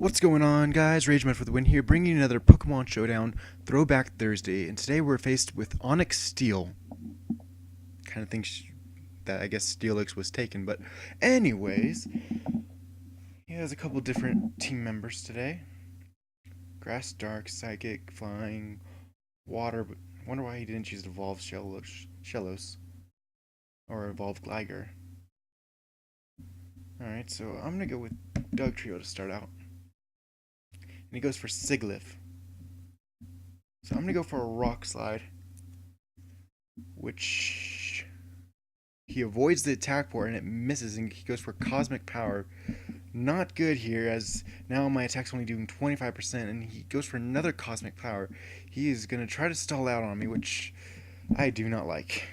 What's going on, guys? RageMed for the win here, bringing you another Pokémon Showdown Throwback Thursday. And today we're faced with Onyx Steel. Kind of think that I guess Steelix was taken, but anyways, he has a couple different team members today. Grass, Dark, Psychic, Flying, Water. But I wonder why he didn't choose Evolved Shellos or Evolved Gligar. Alright, so I'm gonna go with Dugtrio to start out. And he goes for Sigilyph. So I'm going to go for a Rock Slide, which he avoids the attack port and it misses, and he goes for Cosmic Power. Not good here, as now my attack's only doing 25%, and he goes for another Cosmic Power. He is going to try to stall out on me, which I do not like.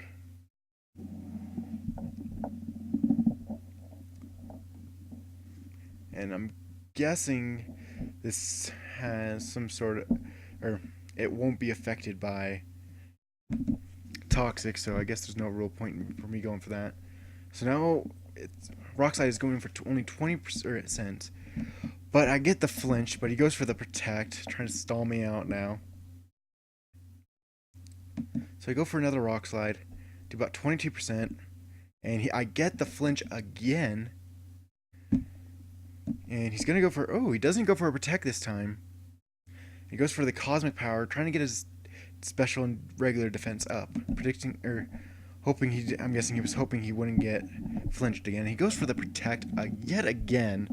And I'm guessing this has some sort of, or it won't be affected by Toxic, so I guess there's no real point for me going for that. So now Rockslide is going for only 20%, but I get the flinch, but he goes for the Protect, trying to stall me out now. So I go for another Rockslide, do about 22%, and I get the flinch again. And he's going to go for... Oh, he doesn't go for a Protect this time. He goes for the Cosmic Power, trying to get his special and regular defense up. Predicting... Or hoping he... I'm guessing he was hoping he wouldn't get flinched again. He goes for the Protect yet again.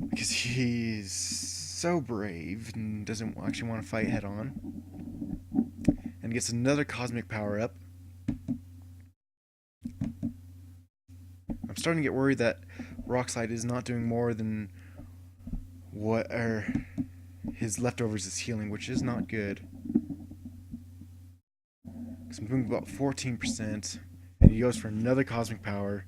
Because he's so brave and doesn't actually want to fight head on. And gets another Cosmic Power up. I'm starting to get worried that Rockslide is not doing more than what his leftovers is healing, which is not good. So I'm doing about 14%, and he goes for another Cosmic Power.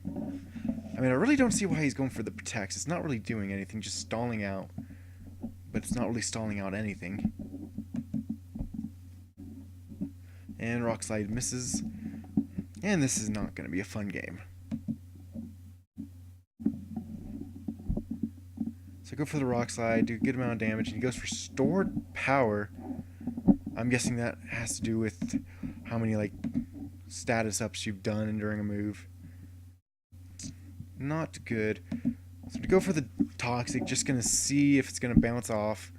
I mean, I really don't see why he's going for the Protects. It's not really doing anything, just stalling out. But it's not really stalling out anything. And Rockslide misses. And this is not going to be a fun game. So I go for the Rock Slide, do a good amount of damage, and he goes for Stored Power. I'm guessing that has to do with how many status ups you've done during a move. Not good. So to go for the Toxic, just gonna see if it's gonna bounce off.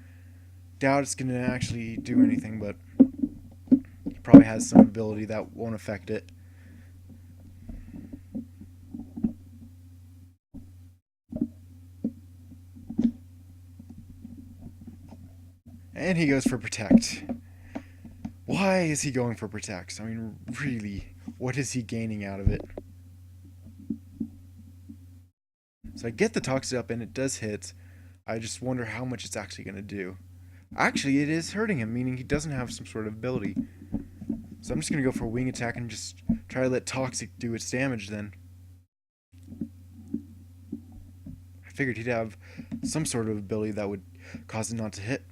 Doubt it's gonna actually do anything, but he probably has some ability that won't affect it. And he goes for Protect. Why is he going for Protect? I mean, really, what is he gaining out of it? So I get the Toxic up and it does hit. I just wonder how much it's actually going to do. Actually, it is hurting him, meaning he doesn't have some sort of ability. So I'm just going to go for a Wing Attack and just try to let Toxic do its damage then. I figured he'd have some sort of ability that would cause it not to hit.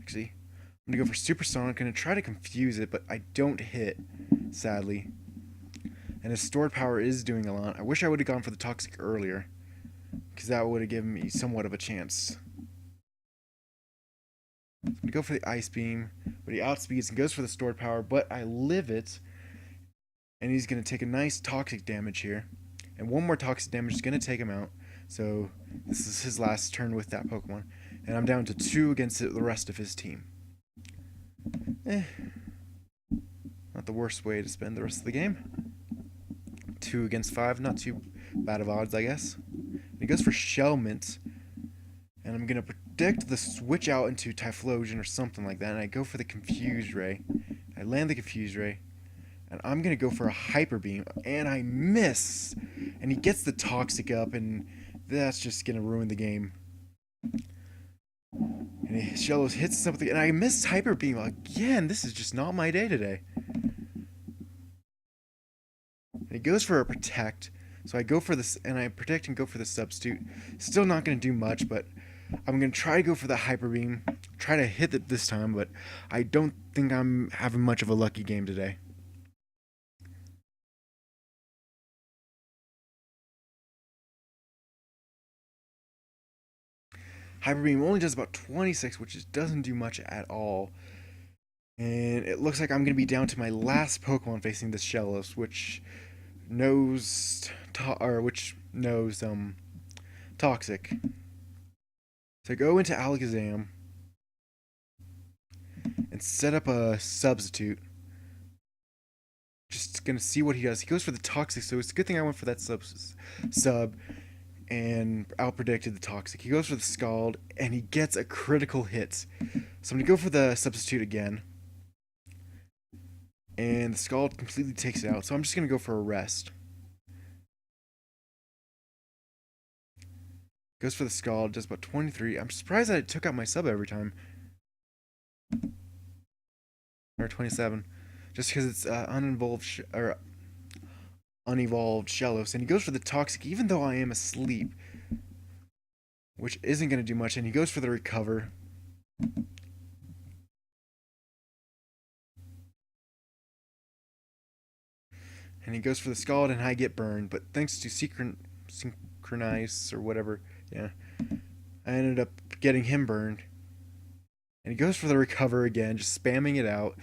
Actually, I'm going to go for Supersonic, going to try to confuse it, but I don't hit, sadly. And his Stored Power is doing a lot. I wish I would have gone for the Toxic earlier, because that would have given me somewhat of a chance. So I'm going to go for the Ice Beam, but he outspeeds and goes for the Stored Power, but I live it, and he's going to take a nice Toxic damage here. And one more Toxic damage is going to take him out, so this is his last turn with that Pokemon. And I'm down to 2 against the rest of his team. Not the worst way to spend the rest of the game. 2 against 5, not too bad of odds, I guess. And he goes for Shell Mint. And I'm going to predict the switch out into Typhlosion or something like that. And I go for the Confuse Ray. I land the Confuse Ray. And I'm going to go for a Hyper Beam. And I miss! And he gets the Toxic up, and that's just going to ruin the game. And Shellos hits something, and I missed Hyper Beam again. This is just not my day today. And he goes for a Protect. So I go for this, and I Protect and go for the Substitute. Still not going to do much, but I'm going to try to go for the Hyper Beam. Try to hit it this time, but I don't think I'm having much of a lucky game today. Hyper Beam only does about 26, which doesn't do much at all. And it looks like I'm going to be down to my last Pokemon facing this Shellos, which knows Toxic. So I go into Alakazam and set up a substitute. Just gonna see what he does. He goes for the Toxic, so it's a good thing I went for that sub and out-predicted the Toxic. He goes for the Scald, and he gets a critical hit. So I'm gonna go for the substitute again. And the Scald completely takes it out, so I'm just gonna go for a rest. Goes for the Scald, does about 23. I'm surprised that it took out my sub every time. Or 27. Just because it's unevolved Shellos. And he goes for the Toxic, even though I am asleep. Which isn't going to do much. And he goes for the Recover. And he goes for the Scald, and I get burned. But thanks to Synchronize or whatever, yeah, I ended up getting him burned. And he goes for the Recover again, just spamming it out.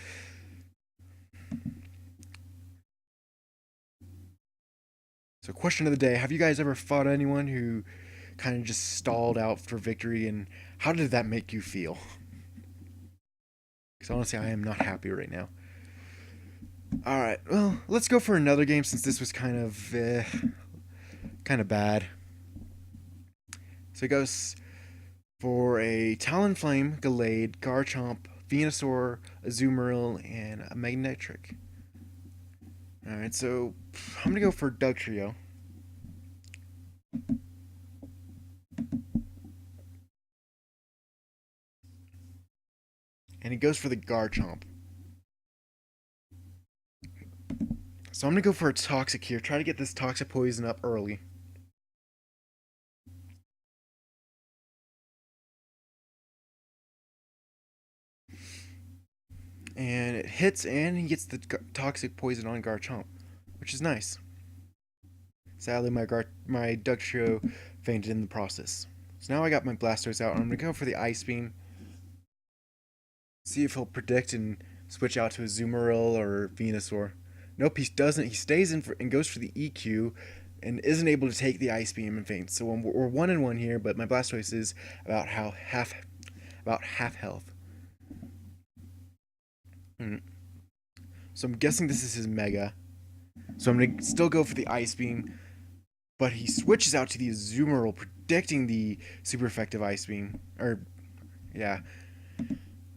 So, question of the day: have you guys ever fought anyone who kind of just stalled out for victory, and how did that make you feel? Because honestly, I am not happy right now. Alright, well, let's go for another game since this was kind of bad. So it goes for a Talonflame, Gallade, Garchomp, Venusaur, Azumarill, and a Magnetric. Alright, so I'm gonna go for Dugtrio. And he goes for the Garchomp. So I'm gonna go for a Toxic here. Try to get this Toxic Poison up early. And it hits, and he gets the Toxic Poison on Garchomp, which is nice. Sadly, my Dugtrio fainted in the process. So now I got my Blastoise out, and I'm going to go for the Ice Beam. See if he'll predict and switch out to a Azumarill or Venusaur. Nope, he doesn't. He stays in and goes for the EQ and isn't able to take the Ice Beam and faints. So we're 1-1 here, but my Blastoise is about half health. So I'm guessing this is his Mega. So I'm going to still go for the Ice Beam. But he switches out to the Azumarill, predicting the super effective Ice Beam. Yeah.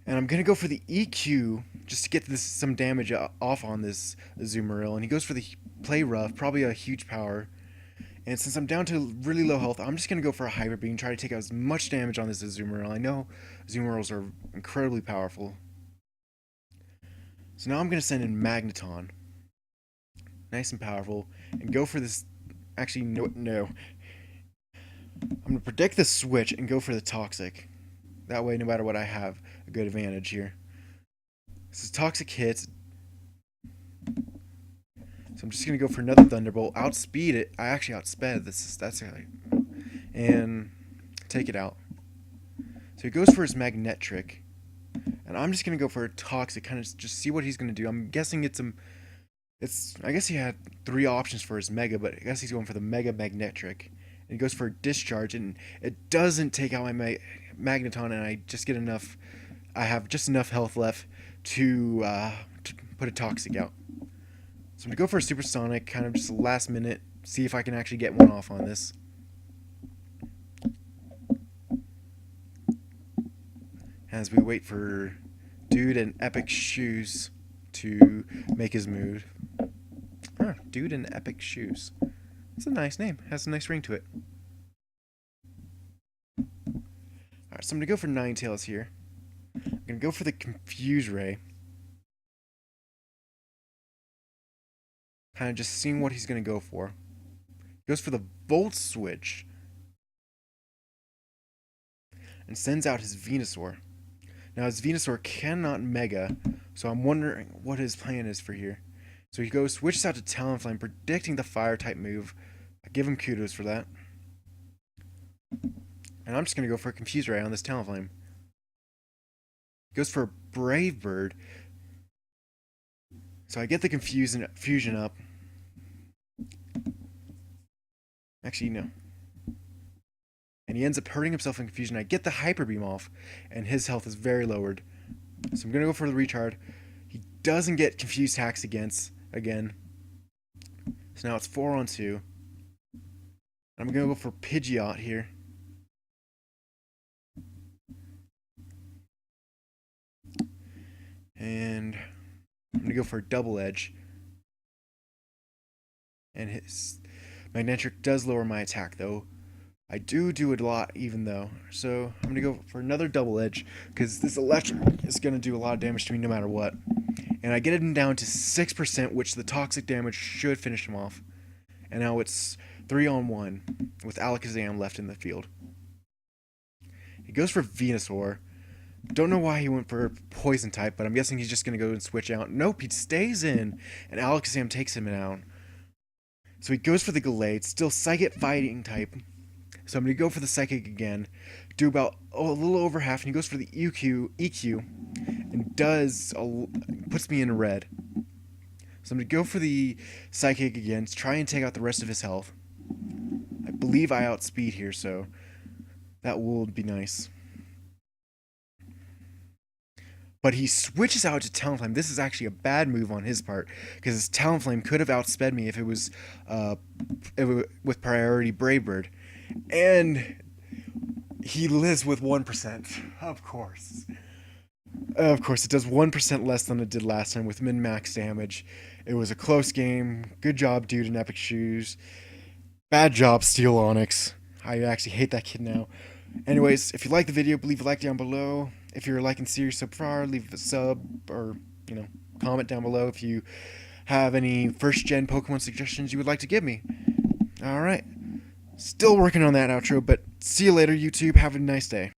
And I'm going to go for the EQ just to get some damage off on this Azumarill. And he goes for the Play Rough, probably a huge power. And since I'm down to really low health, I'm just going to go for a Hyper Beam, try to take out as much damage on this Azumarill. I know Azumarills are incredibly powerful. So now I'm going to send in Magneton. Nice and powerful. And go for this... Actually, no. I'm going to predict the switch and go for the Toxic. That way, no matter what, I have a good advantage here. This is Toxic hits. So I'm just going to go for another Thunderbolt. Outspeed it. I actually outsped. That's really... And take it out. So he goes for his Magnetric. And I'm just going to go for a Toxic. Kind of just see what he's going to do. I'm guessing I guess he had 3 options for his Mega, but I guess he's going for the Mega Magnetric. And he goes for a Discharge, and it doesn't take out my Magneton, and I just get enough... I have just enough health left to put a Toxic out. So I'm going to go for a Supersonic, kind of just last minute, see if I can actually get one off on this. As we wait for Dude and Epic Shoes to make his move. Dude in Epic Shoes. It's a nice name. Has a nice ring to it. Alright, so I'm going to go for Ninetales here. I'm going to go for the Confuse Ray. Kind of just seeing what he's going to go for. He goes for the Volt Switch. And sends out his Venusaur. Now his Venusaur cannot Mega, so I'm wondering what his plan is for here. So he switches out to Talonflame, predicting the Fire-type move. I give him kudos for that. And I'm just going to go for a Confuse Ray on this Talonflame. Goes for a Brave Bird. So I get the fusion up. Actually, no. And he ends up hurting himself in confusion. I get the Hyper Beam off, and his health is very lowered. So I'm going to go for the Recharge. He doesn't get Confused Hacks again. So now it's 4-on-2. I'm going to go for Pidgeot here. And I'm going to go for a Double Edge. And his Magnetric does lower my attack, though. I do it a lot, even though. So I'm going to go for another Double Edge, because this Electric is going to do a lot of damage to me no matter what. And I get him down to 6%, which the toxic damage should finish him off. And now it's 3-on-1 with Alakazam left in the field. He goes for Venusaur. Don't know why he went for Poison type, but I'm guessing he's just going to go and switch out. Nope, he stays in, and Alakazam takes him down. So he goes for the Gallade, still Psychic Fighting type. So I'm going to go for the Psychic again, do about a little over half, and he goes for the EQ and puts me in red. So I'm going to go for the Psychic again to try and take out the rest of his health. I believe I outspeed here, so that will be nice. But he switches out to Talonflame. This is actually a bad move on his part, because his Talonflame could have outsped me if it was with priority Brave Bird. And he lives with 1%. Of course. Of course, it does 1% less than it did last time with min-max damage. It was a close game. Good job, dude, in Epic Shoes. Bad job, Steel Onyx. I actually hate that kid now. Anyways, if you like the video, leave a like down below. If you're liking the series so far, leave a sub or, comment down below if you have any first-gen Pokemon suggestions you would like to give me. Alright. Still working on that outro, but see you later, YouTube. Have a nice day.